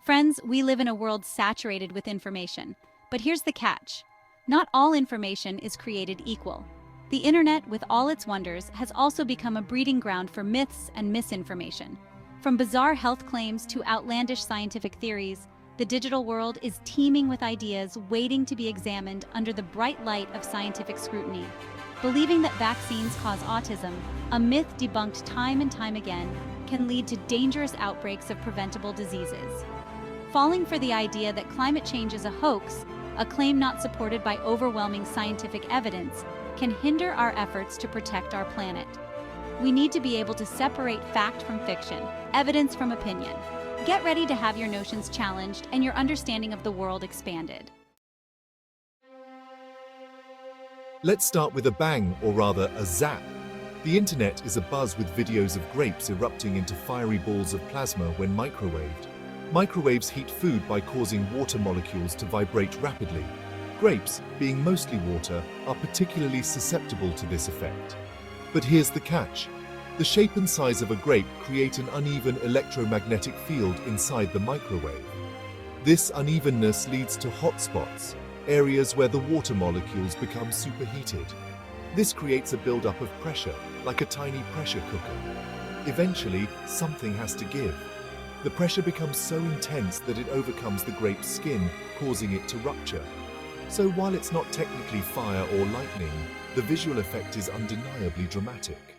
Friends, we live in a world saturated with information. But here's the catch. Not all information is created equal. The internet, with all its wonders, has also become a breeding ground for myths and misinformation. From bizarre health claims to outlandish scientific theories, the digital world is teeming with ideas waiting to be examined under the bright light of scientific scrutiny. Believing that vaccines cause autism, a myth debunked time and time again, can lead to dangerous outbreaks of preventable diseases. Falling for the idea that climate change is a hoax, a claim not supported by overwhelming scientific evidence, can hinder our efforts to protect our planet. We need to be able to separate fact from fiction, evidence from opinion. Get ready to have your notions challenged and your understanding of the world expanded. Let's start with a bang, or rather a zap. The internet is abuzz with videos of grapes erupting into fiery balls of plasma when microwaved. Microwaves heat food by causing water molecules to vibrate rapidly. Grapes, being mostly water, are particularly susceptible to this effect. But here's the catch. The shape and size of a grape create an uneven electromagnetic field inside the microwave. This unevenness leads to hot spots, areas where the water molecules become superheated. This creates a buildup of pressure, like a tiny pressure cooker. Eventually, something has to give. The pressure becomes so intense that it overcomes the grape's skin, causing it to rupture. So while it's not technically fire or lightning, the visual effect is undeniably dramatic.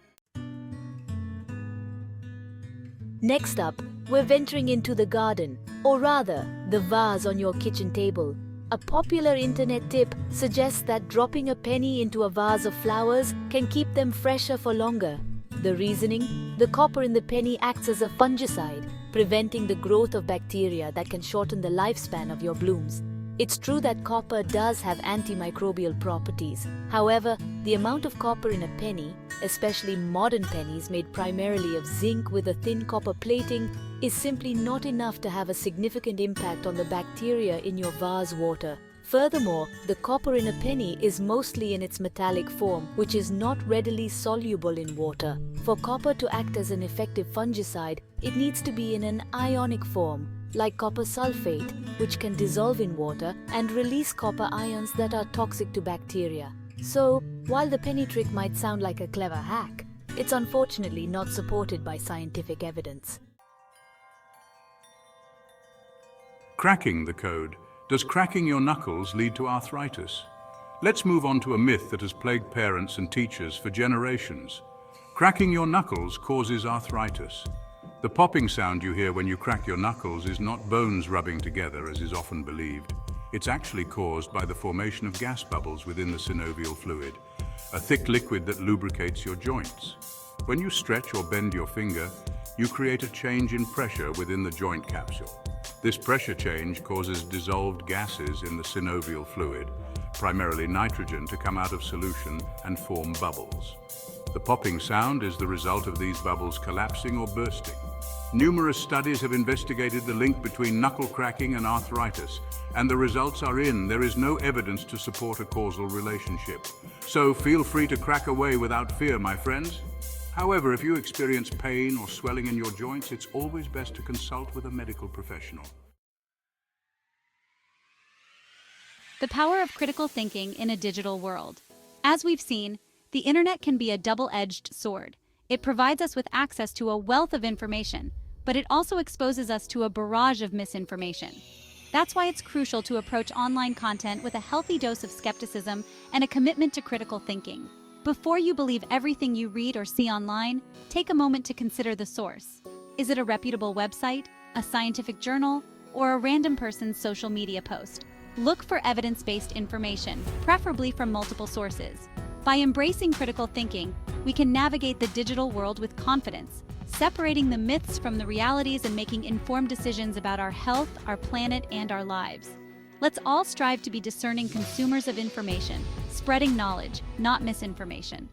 Next up, we're venturing into the garden, or rather, the vase on your kitchen table. A popular internet tip suggests that dropping a penny into a vase of flowers can keep them fresher for longer. The reasoning? The copper in the penny acts as a fungicide, preventing the growth of bacteria that can shorten the lifespan of your blooms. It's true that copper does have antimicrobial properties. However, the amount of copper in a penny, especially modern pennies made primarily of zinc with a thin copper plating, is simply not enough to have a significant impact on the bacteria in your vase water. Furthermore, the copper in a penny is mostly in its metallic form, which is not readily soluble in water. For copper to act as an effective fungicide, it needs to be in an ionic form, like copper sulfate, which can dissolve in water and release copper ions that are toxic to bacteria. So, while the penny trick might sound like a clever hack, it's unfortunately not supported by scientific evidence. Cracking the code. Does cracking your knuckles lead to arthritis? Let's move on to a myth that has plagued parents and teachers for generations. Cracking your knuckles causes arthritis. The popping sound you hear when you crack your knuckles is not bones rubbing together, as is often believed. It's actually caused by the formation of gas bubbles within the synovial fluid, a thick liquid that lubricates your joints. When you stretch or bend your finger, you create a change in pressure within the joint capsule. This pressure change causes dissolved gases in the synovial fluid, primarily nitrogen, to come out of solution and form bubbles. The popping sound is the result of these bubbles collapsing or bursting. Numerous studies have investigated the link between knuckle cracking and arthritis, and the results are in. There is no evidence to support a causal relationship. So feel free to crack away without fear, my friends. However, if you experience pain or swelling in your joints, it's always best to consult with a medical professional. The power of critical thinking in a digital world. As we've seen, the internet can be a double-edged sword. It provides us with access to a wealth of information, but it also exposes us to a barrage of misinformation. That's why it's crucial to approach online content with a healthy dose of skepticism and a commitment to critical thinking. Before you believe everything you read or see online, take a moment to consider the source. Is it a reputable website, a scientific journal, or a random person's social media post? Look for evidence-based information, preferably from multiple sources. By embracing critical thinking, we can navigate the digital world with confidence, separating the myths from the realities and making informed decisions about our health, our planet, and our lives. Let's all strive to be discerning consumers of information, spreading knowledge, not misinformation.